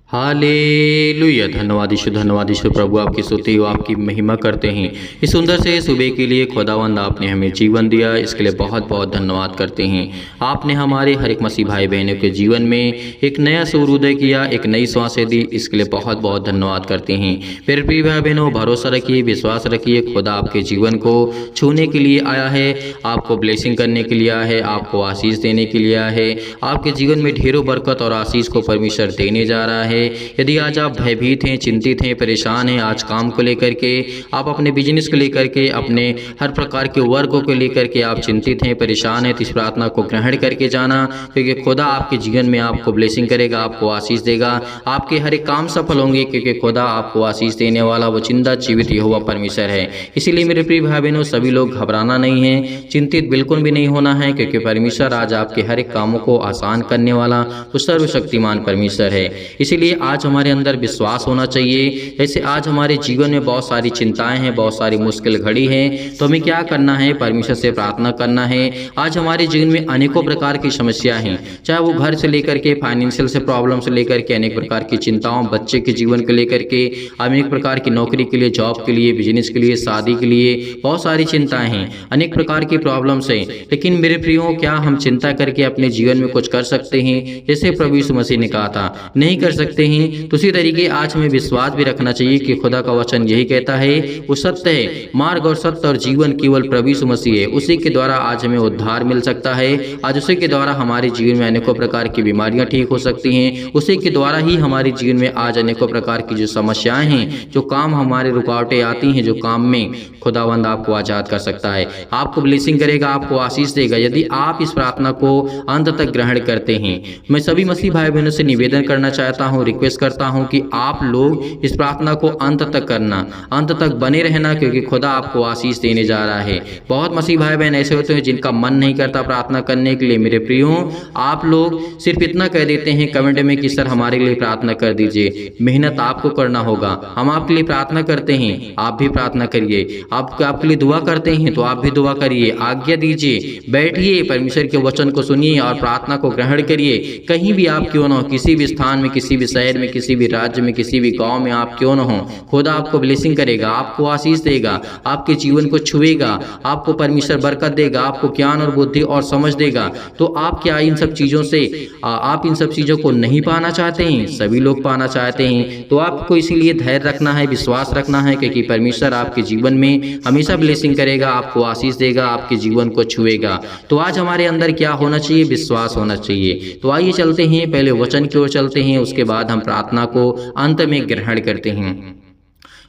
Hallelujah. धन्यवाद यीशु प्रभु, आपकी स्तुति हो, आपकी महिमा करते हैं। इस सुंदर से सुबह के लिए खुदावंद आपने हमें जीवन दिया, इसके लिए बहुत बहुत धन्यवाद करते हैं। आपने हमारे हर एक मसीह भाई बहनों के जीवन में एक नया सूर्योदय किया, एक नई सांसें दी, इसके लिए बहुत बहुत धन्यवाद करते हैं। फिर प्रिय भाई बहनों, भरोसा रखिए, विश्वास रखिए, खुदा आपके जीवन को छूने के लिए आया है, आपको ब्लेसिंग करने के लिए आया है, आपको आशीष देने के लिए आया है। आपके जीवन में ढेरों बरकत और आशीष को परमेश्वर देने जा रहा है। यदि आज आप भयभीत हैं, चिंतित हैं, परेशान हैं, आज काम को लेकर के, आप अपने बिजनेस को लेकर के, अपने हर प्रकार के वर्कों को लेकर के आप चिंतित हैं, परेशान हैं, तो इस प्रार्थना को ग्रहण करके जाना, क्योंकि खुदा आपके जीवन में आपको ब्लेसिंग करेगा, आपको आशीष देगा, आपके हर एक काम सफल होंगे, क्योंकि खुदा आपको आशीष देने वाला वो जिंदा जीवित यहोवा परमेश्वर है। इसीलिए मेरे प्रिय भाई बहनों, सभी लोग घबराना नहीं है, चिंतित बिल्कुल भी नहीं होना है, क्योंकि परमेश्वर आज आपके हर एक कामों को आसान करने वाला वो सर्वशक्तिमान परमेश्वर है। इसीलिए आज हमारे अंदर विश्वास होना चाहिए। जैसे आज हमारे जीवन में बहुत सारी चिंताएं हैं, बहुत सारी मुश्किल घड़ी है, तो हमें क्या करना है? परमेश्वर से प्रार्थना करना है। आज हमारे जीवन में अनेकों प्रकार की समस्या हैं, चाहे वो घर से लेकर के, फाइनेंशियल से प्रॉब्लम से लेकर के, अनेक प्रकार की चिंताओं, बच्चे के जीवन को लेकर के, अनेक प्रकार की नौकरी के लिए, जॉब के लिए, बिजनेस के लिए, शादी के लिए, बहुत सारी चिंताएं हैं, अनेक प्रकार की प्रॉब्लम्स हैं। लेकिन मेरे प्रियो, क्या हम चिंता करके अपने जीवन में कुछ कर सकते हैं? जैसे प्रभु यीशु मसीह ने कहा था, नहीं कर सकते हैं। तो उसी तरीके आज हमें विश्वास भी रखना चाहिए कि खुदा का वचन यही कहता है, वो सत्य है, मार्ग और सत्य और जीवन केवल प्रभु यीशु मसीह है। उसी के द्वारा आज हमें उद्धार मिल सकता है। आज उसी के द्वारा हमारे जीवन में अनेकों प्रकार की बीमारियां ठीक हो सकती हैं। उसी के द्वारा ही हमारे जीवन में आज अनेकों प्रकार की जो समस्याएं हैं, जो काम हमारे रुकावटें आती हैं, जो काम में खुदावंद आपको आजाद कर सकता है, आपको ब्लेसिंग करेगा, आपको आशीष देगा, यदि आप इस प्रार्थना को अंत तक ग्रहण करते हैं। मैं सभी मसीह भाई बहनों से निवेदन करना चाहता हूँ, रिक्वेस्ट करता हूं कि आप लोग इस प्रार्थना को अंत तक करना, अंत तक बने रहना, क्योंकि खुदा आपको आशीष देने जा रहा है। बहुत मसीह भाई बहन ऐसे होते हैं जिनका मन नहीं करता प्रार्थना करने के लिए। मेरे प्रियो, आप लोग सिर्फ इतना कह देते हैं कमेंट में कि सर हमारे लिए प्रार्थना कर दीजिए। मेहनत आपको करना होगा। हम आपके लिए प्रार्थना करते हैं, आप भी प्रार्थना करिए। आपके लिए दुआ करते हैं तो आप भी दुआ करिए। आज्ञा दीजिए, बैठिए, परमेश्वर के वचन को सुनिए और प्रार्थना को ग्रहण करिए। कहीं भी आप क्यों ना हो, किसी भी स्थान में, किसी भी शहर में, किसी भी राज्य में, किसी भी गांव में आप क्यों न हो, खुदा आपको ब्लेसिंग करेगा, आपको आशीष देगा, आपके जीवन को छुएगा, आपको परमेश्वर बरकत देगा, आपको ज्ञान और बुद्धि और समझ देगा। तो आप क्या इन सब चीज़ों से आप इन सब चीज़ों को नहीं पाना चाहते हैं? सभी लोग पाना चाहते हैं। तो आपको इसीलिए धैर्य रखना है, विश्वास रखना है, क्योंकि परमेश्वर आपके जीवन में हमेशा ब्लेसिंग करेगा, आपको आशीष देगा, आपके जीवन को छुएगा। तो आज हमारे अंदर क्या होना चाहिए? विश्वास होना चाहिए। तो आइए चलते हैं, पहले वचन की ओर चलते हैं, उसके बाद हम प्रार्थना को अंत में ग्रहण करते हैं।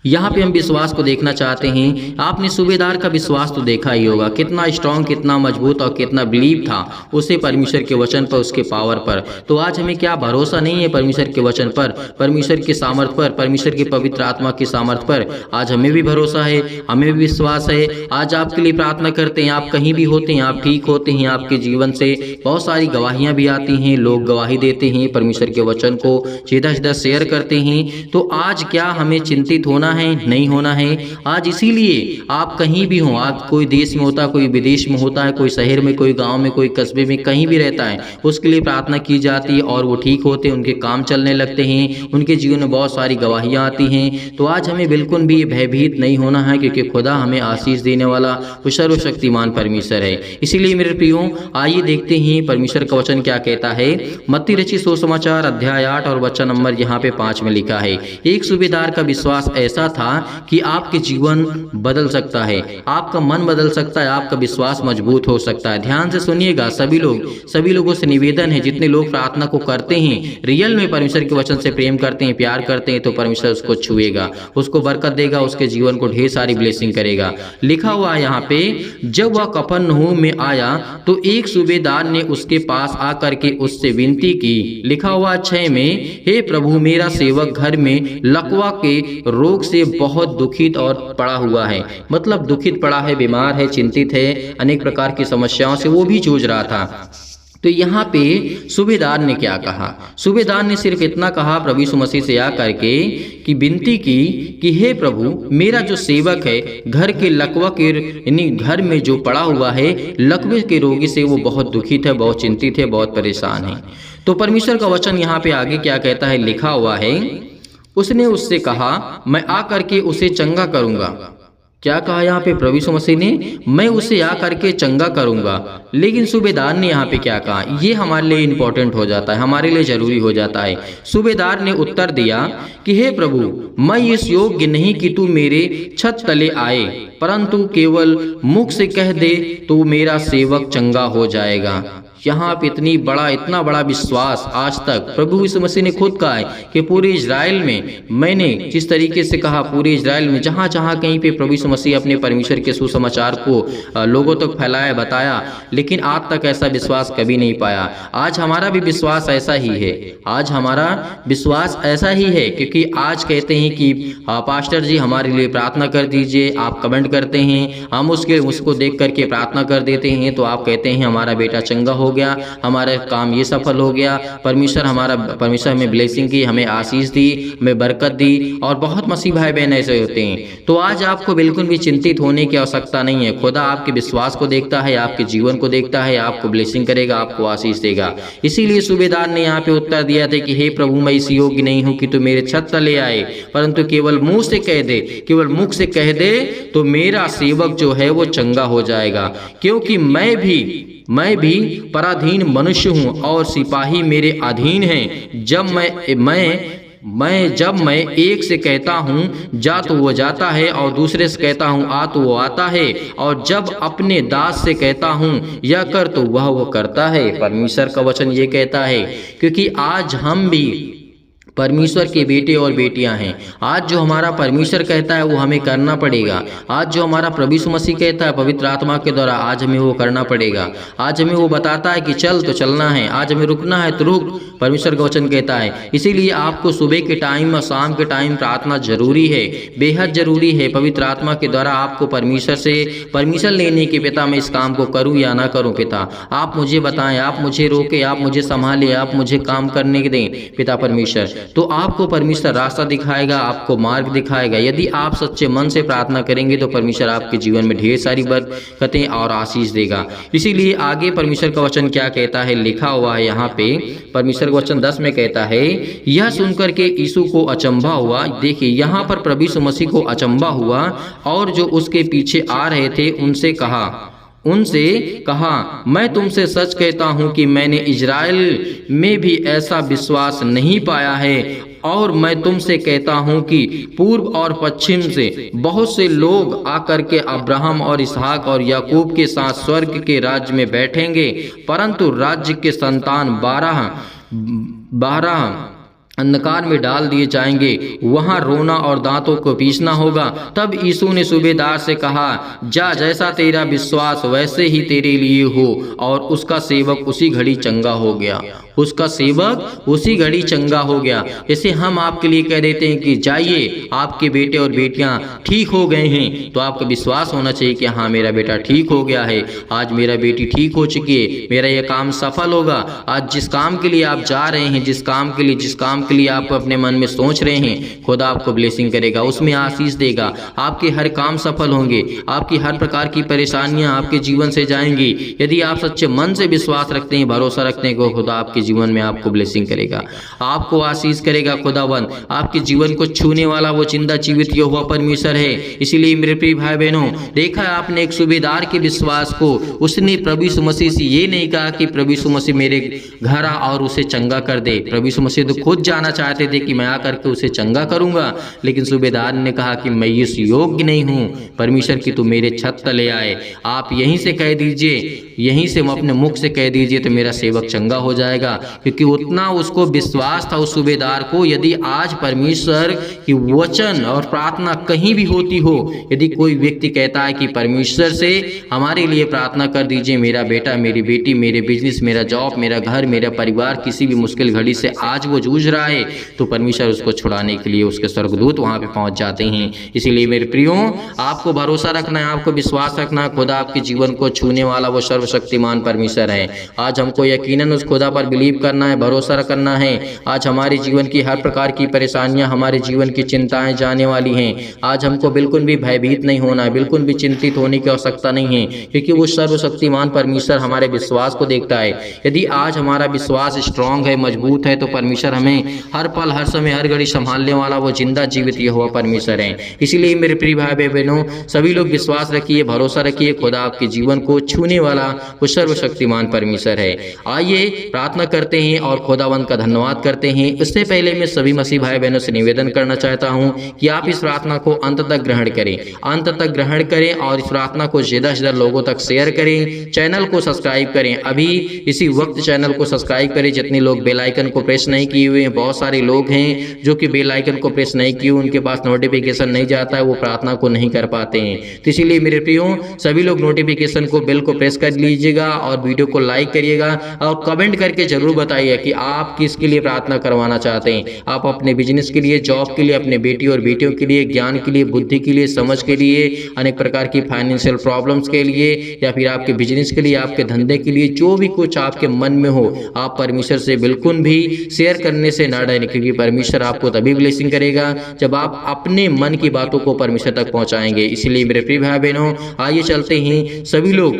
यहाँ पे हम विश्वास को देखना चाहते हैं। आपने सूबेदार का विश्वास तो देखा ही होगा, कितना स्ट्रांग, कितना मजबूत और कितना बिलीव था उसे परमेश्वर के वचन पर, उसके पावर पर। तो आज हमें क्या भरोसा नहीं है परमेश्वर के वचन पर, परमेश्वर के सामर्थ पर, परमेश्वर की पवित्र आत्मा की सामर्थ पर? आज हमें भी भरोसा है, हमें भी विश्वास है। आज आपके लिए प्रार्थना करते हैं, आप कहीं भी होते हैं, आप ठीक होते हैं, आपके जीवन से बहुत सारी गवाहियाँ भी आती हैं, लोग गवाही देते हैं, परमेश्वर के वचन को सीधा सीधा शेयर करते हैं। तो आज क्या हमें चिंतित होना है? नहीं होना है। आज इसीलिए आप कहीं भी हो, आप कोई देश में होता है, कोई विदेश में होता है, कोई शहर में, कोई गांव में, कोई कस्बे में, कहीं भी रहता है, उसके लिए प्रार्थना की जाती है और वो ठीक होते हैं, उनके काम चलने लगते हैं, उनके जीवन में बहुत सारी गवाहियां आती हैं। तो आज हमें बिल्कुल भी भयभीत नहीं होना है, क्योंकि खुदा हमें आशीष देने वाला वो सर्वशक्तिमान परमेश्वर है। इसीलिए मेरे प्रियो, आइए देखते हैं परमेश्वर का वचन क्या कहता है। मत्ती रचित सुसमाचार अध्याय 8 और वचन नंबर यहाँ पे 5 में लिखा है, एक सूबेदार का विश्वास ऐसा था कि आपके जीवन बदल सकता है, आपका मन बदल सकता है, आपका विश्वास मजबूत हो सकता है। ध्यान से सुनिएगा, सभी लोगों से निवेदन है, जितने लोग प्रार्थना को करते हैं, रियल में परमेश्वर के वचन से प्रेम करते हैं, प्यार करते हैं, तो परमेश्वर उसको छुएगा, उसको बरकत देगा, उसके जीवन को ढेर सारी ब्लेसिंग करेगा। लिखा हुआ है यहाँ पे, जब वह कफरनहूम में आया तो एक सूबेदार ने उसके पास आकर के उससे विनती की। लिखा हुआ 6 में, हे प्रभु, मेरा सेवक घर में लकवा के रोग से बहुत दुखित और पड़ा हुआ है। मतलब दुखित पड़ा है, बीमार है, चिंतित है, अनेक प्रकार की समस्याओं से वो भी जूझ रहा था। तो यहाँ पे सूबेदार ने क्या कहा? सूबेदार ने सिर्फ इतना कहा प्रभु यीशु मसीह से आ करके कि विनती की कि हे प्रभु, मेरा जो सेवक है घर के लकवा के यानी घर में जो पड़ा हुआ है लकवे के रोगी से वो बहुत दुखित है, बहुत चिंतित है, बहुत परेशान है। तो परमेश्वर का वचन यहाँ पे आगे क्या कहता है, लिखा हुआ है, उसने उससे कहा मैं आ करके उसे चंगा करूँगा। क्या कहा यहाँ पे प्रभु यीशु मसीह ने? मैं उसे आ करके चंगा करूंगा। लेकिन सूबेदार ने यहाँ पे क्या कहा? ये हमारे लिए इंपॉर्टेंट हो जाता है, हमारे लिए जरूरी हो जाता है। सूबेदार ने उत्तर दिया कि हे प्रभु, मैं इस योग्य नहीं कि तू मेरे छत तले आए, परंतु केवल मुख से कह दे तो मेरा सेवक चंगा हो जाएगा। यहाँ पे इतना बड़ा विश्वास आज तक प्रभु यीशु मसीह ने खुद कहा है कि पूरे इजराइल में, मैंने जिस तरीके से कहा पूरे इजराइल में जहाँ जहाँ कहीं पे प्रभु यीशु मसीह अपने परमेश्वर के सुसमाचार को लोगों तक फैलाया, बताया, लेकिन आज तक ऐसा विश्वास कभी नहीं पाया। आज हमारा भी विश्वास ऐसा ही है, आज हमारा विश्वास ऐसा ही है, क्योंकि आज कहते हैं कि पास्टर जी हमारे लिए प्रार्थना कर दीजिए, आप कमेंट करते हैं, हम उसको देख करके प्रार्थना कर देते हैं, तो आप कहते हैं हमारा बेटा चंगा हो गया, हमारा काम ये सफल हो गया, परमेश्वर हमें ब्लेसिंग की, हमें आशीष दी, हमें बरकत दी, और बहुत मसीह भाई बहन ऐसे होते हैं। तो आज आपको बिल्कुल भी चिंतित होने की आवश्यकता नहीं है। खुदा आपके विश्वास को देखता है, आपके जीवन को देखता है, आपको ब्लेसिंग करेगा, आपको आशीष देगा। इसीलिए सूबेदार ने यहाँ पे उत्तर दिया था कि हे प्रभु, मैं इस योग्य नहीं हूँ कि तू मेरे छत तले आए, परंतु केवल मुंह से कह दे, केवल मुख से कह दे तो मेरा सेवक जो है वो चंगा हो जाएगा। क्योंकि मैं भी पराधीन मनुष्य हूँ और सिपाही मेरे अधीन हैं। जब मैं एक से कहता हूँ जा तो वो जाता है, और दूसरे से कहता हूँ आ तो वो आता है, और जब अपने दास से कहता हूँ यह कर तो वह वो करता है। परमेश्वर का वचन ये कहता है, क्योंकि आज हम भी परमेश्वर के बेटे और बेटियां हैं। आज जो हमारा परमेश्वर कहता है वो हमें करना पड़ेगा। आज जो हमारा प्रभु यीशु मसीह कहता है पवित्र आत्मा के द्वारा, आज हमें वो करना पड़ेगा। आज हमें वो बताता है कि चल तो चलना है, आज हमें रुकना है तो रुक, परमेश्वर का वचन कहता है। इसीलिए आपको सुबह के टाइम और शाम के टाइम प्रार्थना जरूरी है, बेहद जरूरी है। पवित्र आत्मा के द्वारा आपको परमेश्वर से परमिशन लेने की, पिता मैं इस काम को करूँ या ना करूँ, पिता आप मुझे बताएं, आप मुझे रोके, आप मुझे संभालें, आप मुझे काम करने के दें पिता परमेश्वर। तो आपको परमेश्वर रास्ता दिखाएगा, आपको मार्ग दिखाएगा। यदि आप सच्चे मन से प्रार्थना करेंगे तो परमेश्वर आपके जीवन में ढेर सारी बरकतें और आशीष देगा। इसीलिए आगे परमेश्वर का वचन क्या कहता है, लिखा हुआ है यहाँ पे, परमेश्वर का वचन 10 में कहता है, यह सुनकर के यीशु को अचंभा हुआ। देखिए यहाँ पर प्रभु यीशु मसीह को अचंभा हुआ, और जो उसके पीछे आ रहे थे उनसे कहा मैं तुमसे सच कहता हूं कि मैंने इजराइल में भी ऐसा विश्वास नहीं पाया है, और मैं तुमसे कहता हूं कि पूर्व और पश्चिम से बहुत से लोग आकर के अब्राहम और इसहाक और याकूब के साथ स्वर्ग के राज्य में बैठेंगे, परंतु राज्य के संतान 12 अंधकार में डाल दिए जाएंगे, वहां रोना और दांतों को पीसना होगा। तब यीशु ने सूबेदार से कहा, जा, जैसा तेरा विश्वास वैसे ही तेरे लिए हो, और उसका सेवक उसी घड़ी चंगा हो गया। उसका सेवक उसी घड़ी चंगा हो गया। जैसे हम आपके लिए कह देते हैं कि जाइए, आपके बेटे और बेटियां ठीक हो गए हैं, तो आपका विश्वास होना चाहिए कि हाँ मेरा बेटा ठीक हो गया है, आज मेरा बेटी ठीक हो चुकी है, मेरा यह काम सफल होगा। आज जिस काम के लिए आप जा रहे हैं, जिस काम के लिए आप अपने मन में सोच रहे हैं, खुदा आपको ब्लेसिंग करेगा, उसमें आशीष देगा, आपके हर काम सफल होंगे, आपकी हर प्रकार की परेशानियां आपके जीवन से जाएंगी। यदि आप सच्चे मन से विश्वास रखते हैं, भरोसा रखते हैं, खुदा आपके जीवन में आपको ब्लेसिंग करेगा, आपको आशीष करेगा। खुदावन आपके जीवन को छूने वाला वो जिंदा जीवित यहोवा परमेश्वर है। इसीलिए मेरे प्रिय भाई बहनों, देखा आपने एक सूबेदार के विश्वास को, उसने प्रभु यीशु मसीह से ये नहीं कहा कि प्रभु यीशु मसीह मेरे घर आ और उसे चंगा कर दे। प्रभु यीशु मसीह तो खुद जाना चाहते थे कि मैं आकर के उसे चंगा करूंगा, लेकिन सूबेदार ने कहा कि मैं इस योग्य नहीं हूं परमेश्वर की तू मेरे छत तले आए। आप यहीं से कह दीजिए, यहीं से अपने मुख से कह दीजिए तो मेरा सेवक चंगा हो जाएगा। क्योंकि उतना उसको विश्वास था उस सूबेदार को, यदि आज परमेश्वर की वचन और प्रार्थना कहीं भी होती हो, यदि कोई व्यक्ति कहता है कि परमेश्वर से हमारे लिए प्रार्थना कर दीजिए, मेरा बेटा, मेरी बेटी, मेरे बिजनेस, मेरा जॉब, मेरा घर, मेरा परिवार किसी भी मुश्किल घड़ी से आज वो जूझ रहा है, तो परमेश्वर उसको छुड़ाने के लिए उसके स्वर्गदूत वहां पे पहुंच जाते हैं। इसीलिए मेरे प्रियो, आपको भरोसा रखना है, आपको विश्वास रखना है, खुदा आपके जीवन को छूने वाला वो सर्वशक्तिमान परमेश्वर है। आज हमको यकीनन उस खुदा पर बिलीव करना है, भरोसा करना है। आज हमारे जीवन की हर प्रकार की परेशानियां, हमारे जीवन की चिंताएं जाने वाली हैं। आज हमको बिल्कुल भी भयभीत नहीं होना है, बिल्कुल भी चिंतित होने की आवश्यकता नहीं है, क्योंकि वो सर्वशक्तिमान परमेश्वर हमारे विश्वास को देखता है। यदि आज हमारा विश्वास स्ट्रांग है, मजबूत है, तो परमेश्वर हमें हर पल, हर समय, हर घड़ी संभालने वाला वो जिंदा जीवित यहोवा परमेश्वर है। इसीलिए मेरे प्रिय भाई बहनों, सभी लोग विश्वास रखिए, भरोसा रखिए, खुदा आपके जीवन को छूने वाला वो सर्वशक्तिमान परमेश्वर है। आइए प्रार्थना करते हैं और खुदावंद का धन्यवाद करते हैं। इससे पहले मैं सभी मसीह भाई बहनों से निवेदन करना चाहता हूं कि आप इस प्रार्थना को अंत तक ग्रहण करें, अंत तक ग्रहण करें और इस प्रार्थना को ज्यादा से ज्यादा लोगों तक शेयर करें। चैनल को सब्सक्राइब करें, अभी इसी वक्त चैनल को सब्सक्राइब करें। जितने लोग बेल आइकन को प्रेस नहीं किए हुए हैं, बहुत सारे लोग हैं जो कि बेल आइकन को प्रेस नहीं किए, उनके पास नोटिफिकेशन नहीं जाता है, वो प्रार्थना को नहीं कर पाते हैं। तो इसीलिए मेरे प्रियो, सभी लोग नोटिफिकेशन को बेल को प्रेस कर लीजिएगा और वीडियो को लाइक करिएगा और कमेंट करके जरूर बताइए कि आप किसके लिए प्रार्थना करवाना चाहते हैं। आप अपने बिजनेस के लिए, जॉब के लिए, अपने बेटी और बेटियों के लिए, ज्ञान के लिए, बुद्धि के लिए, समझ के लिए, अनेक प्रकार की फाइनेंशियल प्रॉब्लम्स के लिए, या फिर आपके बिजनेस के लिए, आपके धंधे के लिए, जो भी कुछ आपके मन में हो, आप परमेश्वर से बिल्कुल भी शेयर करने से ना डरें, क्योंकि परमेश्वर आपको तभी ब्लेसिंग करेगा जब आप अपने मन की बातों को परमेश्वर तक पहुंचाएंगे। इसलिए मेरे प्रिय भाई बहनों, आइए चलते हैं। सभी लोग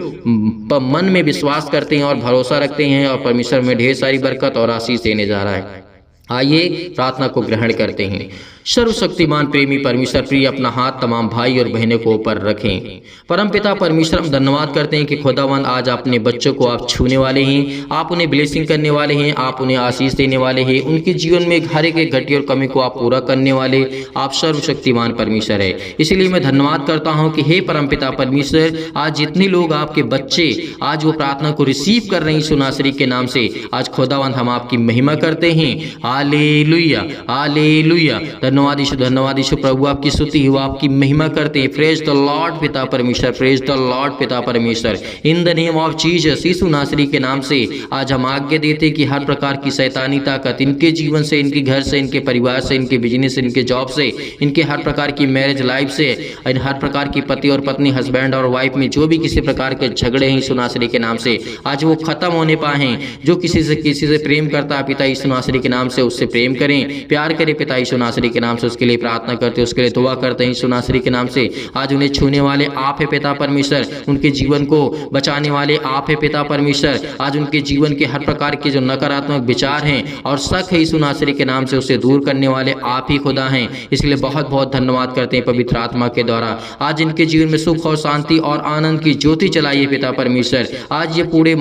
मन में विश्वास करते हैं और भरोसा रखते हैं और परमेश्वर में ढेर सारी बरकत और आशीष देने जा रहा है। आइए प्रार्थना को ग्रहण करते हैं। सर्वशक्तिमान प्रेमी परमेश्वर, प्रिय अपना हाथ तमाम भाई और बहनों को ऊपर रखें। परमपिता परमेश्वर, हम धन्यवाद करते हैं कि खुदावंद आज अपने बच्चों को आप छूने वाले हैं, आप उन्हें ब्लेसिंग करने वाले हैं, आप उन्हें आशीष देने वाले हैं, उनके जीवन में हर एक घटी और कमी को आप पूरा करने वाले आप सर्वशक्तिमान परमेश्वर है। इसलिए मैं धन्यवाद करता हूँ कि हे परमपिता परमेश्वर, आज जितने लोग आपके बच्चे आज वो प्रार्थना को रिसीव कर रहे हैं यीशु नासरी के नाम से, आज खुदावंद हम आपकी महिमा करते हैं। Hallelujah, hallelujah. धन्यवाद यीशु प्रभु, आपकी स्तुति हो, आपकी महिमा करते हैं। प्रेज द लॉर्ड पिता परमेश्वर, प्रेज द लॉर्ड पिता परमेश्वर। In the name of Jesus, Yeshu नासरी के नाम से आज हम आज्ञा देते कि हर प्रकार की शैतानी ताकत इनके जीवन से, इनके घर से, इनके परिवार से, इनके बिजनेस से, इनके जॉब से, इनके हर प्रकार की मैरिज लाइफ से, हर प्रकार की पति और पत्नी, हस्बैंड और वाइफ में जो भी किसी प्रकार के झगड़े हैं यीशु नासरी के नाम से आज वो खत्म होने पाए। जो किसी से प्रेम करता पिता यीशु नासरी के नाम से उससे प्रेम करें, प्यार करें पिता यीशु नासरी के नाम से, उसके लिए प्रार्थना करते, उसके लिए दुआ करते हैं यीशु नासरी के नाम से। आज उन्हें छूने वाले आप है पिता परमेश्वर, उनके जीवन को बचाने वाले आप है पिता परमेश्वर। आज उनके जीवन के हर प्रकार के जो नकारात्मक विचार हैं और शक है यीशु नासरी के नाम से, उसे दूर करने वाले आप ही खुदा हैं। इसलिए बहुत बहुत धन्यवाद करते हैं पवित्र आत्मा के द्वारा। आज इनके जीवन में सुख और शांति और आनंद की ज्योति चलाइए पिता परमेश्वर। आज ये पूरे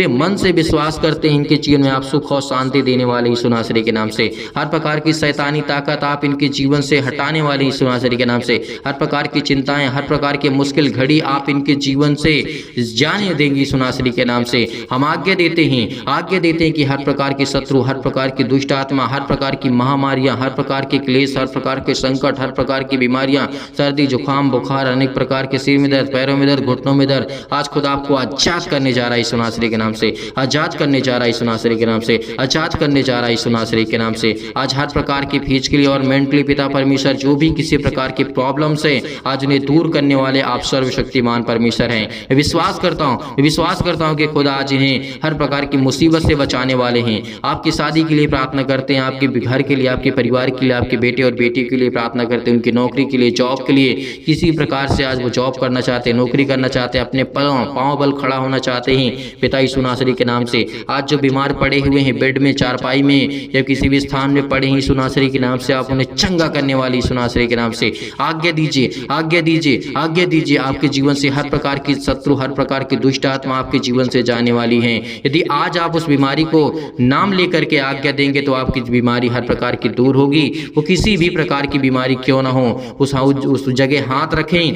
मन से विश्वास करते हैं इनके जीवन में आप सुख और शांति देने वाले यीशु नासरी के नाम से। हर प्रकार की शैतानी ताकत आप इनके जीवन से हटाने वाले यीशु नासरी के नाम से। हर प्रकार की चिंताएं, हर प्रकार की मुश्किल घड़ी आप इनके जीवन से जाने देंगे यीशु नासरी के नाम से। हम आज्ञा देते हैं कि हर प्रकार के शत्रु, हर प्रकार की दुष्ट आत्मा, हर प्रकार की महामारियां, हर प्रकार के क्लेश, हर प्रकार के संकट, हर प्रकार की बीमारियां, सर्दी, जुकाम, बुखार, अनेक प्रकार के सिर में दर्द, पैरों में दर्द, घुटनों में दर्द, आज खुदा आपको आजाद करने जा रहा है यीशु नासरी के नाम से। आजाद करने जा रहा है यीशु नासरी के नाम से। आजाद करने जा रहा है यीशु नासरी के नाम से। आज हर प्रकार की फिजिकली और मेंटली पिता परमेश्वर जो भी किसी प्रकार की प्रॉब्लम से आज उन्हें दूर करने वाले आप सर्वशक्तिमान परमेश्वर हैं। मैं विश्वास करता हूं कि खुदा आज इन्हें हर प्रकार की मुसीबत से बचाने वाले हैं। आपकी शादी के लिए प्रार्थना करते हैं, आपके घर के लिए, आपके परिवार के लिए, आपके बेटे और बेटी के लिए प्रार्थना करते हैं, उनकी नौकरी के लिए, जॉब के लिए, किसी प्रकार से आज वो जॉब करना चाहते हैं, नौकरी करना चाहते हैं, अपने पांव बल खड़ा होना चाहते हैं पिता यीशु नासरी के नाम से। आज जो बीमार पड़े हुए हैं बेड में, चारपाई में या किसी भी स्थान में पड़े हैं यीशु नासरी के नाम से, आप उन्हें चंगा करने वाले यीशु नासरी के नाम से आज्ञा दीजिए। आपके जीवन से हर प्रकार की शत्रु, हर प्रकार की दुष्ट आत्मा आपके जीवन से जाने वाली हैं। यदि आज आप उस बीमारी को नाम लेकर के आज्ञा देंगे तो आपकी बीमारी हर प्रकार की दूर होगी। वो किसी भी प्रकार की बीमारी क्यों ना हो, उस जगह हाथ रखें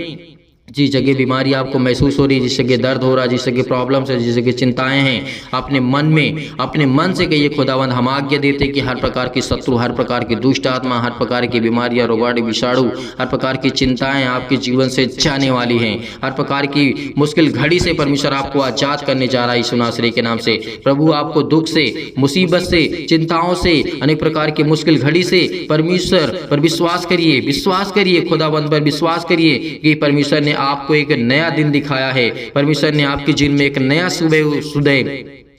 जिस जगह बीमारी आपको महसूस हो रही है, जिस जगह दर्द हो रहा है, जिस जगह प्रॉब्लम्स है, जिस जगह चिंताएं हैं, अपने मन में, अपने मन से कहिए खुदावंद हम आज्ञा देते कि हर प्रकार की शत्रु, हर प्रकार की दुष्ट आत्मा, हर प्रकार की बीमारियां, रोगाणु, विषाणु, हर प्रकार की चिंताएं आपके जीवन से जाने वाली हैं। हर प्रकार की मुश्किल घड़ी से परमेश्वर आपको आजाद करने जा रहा है यीशु नासरी के नाम से। प्रभु आपको दुख से, मुसीबत से, चिंताओं से, अनेक प्रकार की मुश्किल घड़ी से परमेश्वर पर विश्वास करिए, विश्वास करिए, खुदावंद पर विश्वास करिए कि परमेश्वर ने आपको एक नया दिन दिखाया है। परमेश्वर ने आपके जीवन में एक नया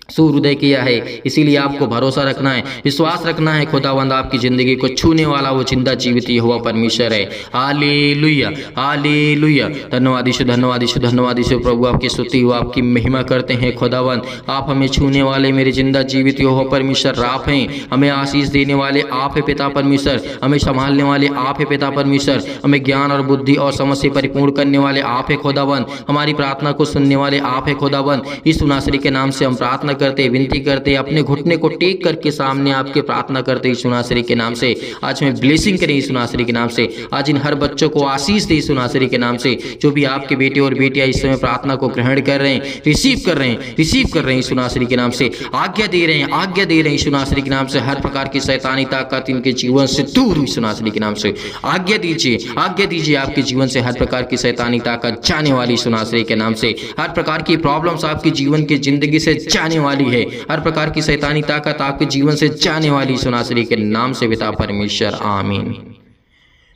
सूर्योदय किया है। इसीलिए आपको भरोसा रखना है, विश्वास रखना है। खुदावंद आपकी जिंदगी को छूने वाला वो जिंदा जीवित यहोवा परमेश्वर है। Hallelujah, hallelujah. धन्यवाद यीशु, धन्यवाद यीशु, धन्यवाद यीशु। प्रभु आपकी स्तुति हो, आपकी महिमा करते हैं। खुदावंद आप हमें छूने वाले मेरे जिंदा जीवित यहोवा परमेश्वर आप हैं। हमें आशीष देने वाले आप है पिता परमेश्वर, हमें संभालने वाले आप है पिता परमेश्वर, हमें ज्ञान और बुद्धि और समझ से परिपूर्ण करने वाले आप है खुदावंद, हमारी प्रार्थना को सुनने वाले आप है खुदावंद। यीशु नासरी के नाम से हम प्रार्थना करते, विनती करते, अपने घुटने को टेक करके सामने आपके प्रार्थना करते यीशु नासरी के नाम से। आज में ब्लेसिंग करें यीशु नासरी के नाम से। आज इन हर बच्चों को आशीष दे यीशु नासरी के नाम से। जो भी आपके बेटे और बेटियां इस समय प्रार्थना को ग्रहण कर रहे हैं, रिसीव कर रहे हैं, रिसीव कर रहे हैं यीशु नासरी के नाम से। आज्ञा दे रहे हैं, आज्ञा दे रहे हैं यीशु नासरी के नाम से। हर प्रकार की शैतानी ताकत इनके जीवन से दूर यीशु नासरी के नाम से। आज्ञा दीजिए, आज्ञा दीजिए, आपके जीवन से हर प्रकार की शैतानी ताकत जाने वाली यीशु नासरी के नाम से। हर प्रकार की प्रॉब्लम्स आपके जीवन की जिंदगी से जाने वाली है। हर प्रकार की शैतानी ताकत आपके जीवन से जाने वाली यीशु नासरी के नाम से पिता परमेश्वर, आमीन।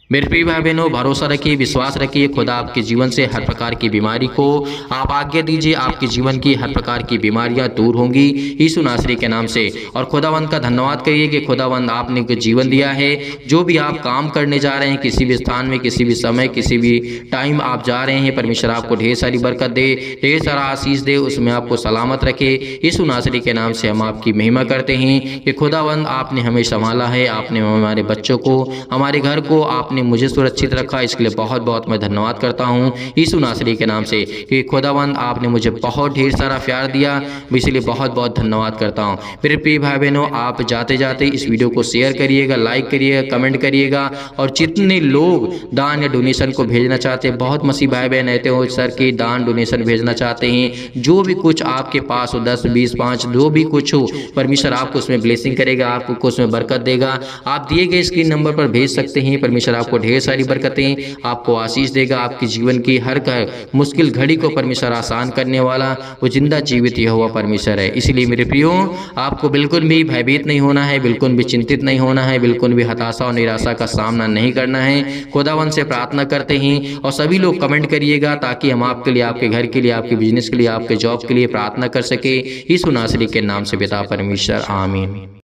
मेरे प्रिय भाई बहनों, भरोसा रखिए, विश्वास रखिए। खुदा आपके जीवन से हर प्रकार की बीमारी को आप आज्ञा दीजिए, आपके जीवन की हर प्रकार की बीमारियां दूर होंगी यीशु नासरी के नाम से। और खुदावंद का धन्यवाद करिए कि खुदावंद आपने को जीवन दिया है। जो भी आप काम करने जा रहे हैं, किसी भी स्थान में, किसी भी समय, किसी भी टाइम आप जा रहे हैं, परमेश्वर आपको ढेर सारी बरकत दे, ढेर सारा आशीष दे, उसमें आपको सलामत रखे यीशु नासरी के नाम से। हम आपकी महिमा करते हैं कि खुदावंद आपने हमें संभाला है, आपने हमारे बच्चों को, हमारे घर को आपने मुझे सुरक्षित रखा। इसके लिए बहुत बहुत मैं धन्यवाद करता हूँ यीशु नासरी के नाम से कि खुदावंद आपने मुझे बहुत ढेर सारा प्यार दिया, इसलिए बहुत बहुत धन्यवाद करता हूँ। मेरे प्रिय भाई बहनों, आप जाते जाते इस वीडियो को शेयर करिएगा, लाइक करिएगा, कमेंट करिएगा। और जितने लोग दान या डोनेशन को भेजना चाहते हैं, बहुत मसीह भाई बहन रहते हो सर की दान डोनेशन भेजना चाहते हैं, जो भी कुछ आपके पास हो, 10, 20, 5 जो भी कुछ हो, परमेश्वर आपको उसमें ब्लेसिंग करेगा, आपको उसमें बरकत देगा। आप दिए गए स्क्रीन नंबर पर भेज सकते हैं। परमेश्वर आपको ढेर सारी बरकतें, आपको आशीष देगा। आपकी जीवन की हर मुश्किल घड़ी को परमेश्वर आसान करने वाला वो जिंदा जीवित यहोवा परमेश्वर है। इसलिए मेरे प्रियो, आपको बिल्कुल भी भयभीत नहीं होना है, बिल्कुल भी चिंतित नहीं होना है, बिल्कुल भी हताशा और निराशा का सामना नहीं करना है। खुदावन से प्रार्थना करते हैं और सभी लोग कमेंट करिएगा ताकि हम आपके लिए, आपके घर के लिए, आपके बिजनेस के लिए, आपके जॉब के लिए प्रार्थना कर सके। यीशु नासरी के नाम से पिता परमेश्वर, आमीन।